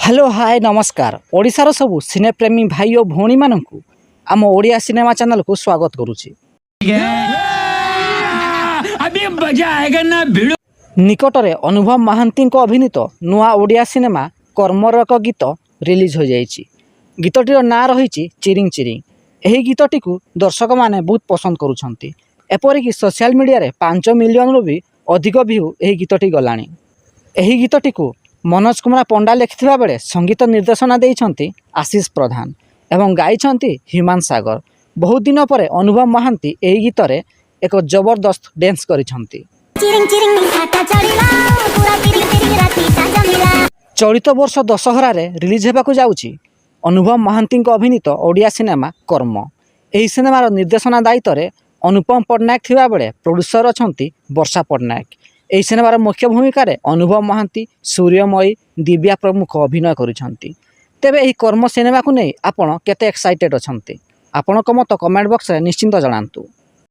Hello hi नमस्कार ओडिशार सबु सिनेप्रेमी भाई और भौणी मानू आम ओडिया सिनेमा चैनल को स्वागत करुछि। निकटरे अनुभव महांती अभिनीत नुआ ओडिया सिनेमा कर्मर एक गीत रिलीज हो जाइछि। गीतटीर ना रही चिरिंग चिरिंग। यही गीतटी को दर्शक माने बहुत पसंद करुछंती। एपरिक सोशल मीडिया रे 5 मिलियन रु भी अधिक व्यू यही गीतटी गलानी। यही गीतटी को मनोज कुमार पंडा लिखिथिबा बेले संगीत निर्देशना देइछंती आशीष प्रधान एवं गाइछंती ह्यूमान सागर। बहुत दिन पर अनुभव महांती यही गीत रे एक जबरदस्त डांस करिछंती। चलित वर्ष दशहरा रे रिलीज हेबाकु जाउछि अनुभव महांती अभिनीत ओडिया सिनेमा कर्म। यही सिनेमार निर्देशना दायित्व रे अनुपम पट्टनायक थिबा बेले प्रोड्यूसर अछंती वर्षा पट्टनायक। यही सिनेमार मुख्य भूमिका रे अनुभव महांती, सूर्यमयी, दिव्या प्रमुख अभिनय करिछंती। तेबे यही कर्म सिनेमा को नहीं आपण केते एक्साइटेड अछंती? आपणक मत कमेंट बॉक्स रे निश्चिंत जणांतु।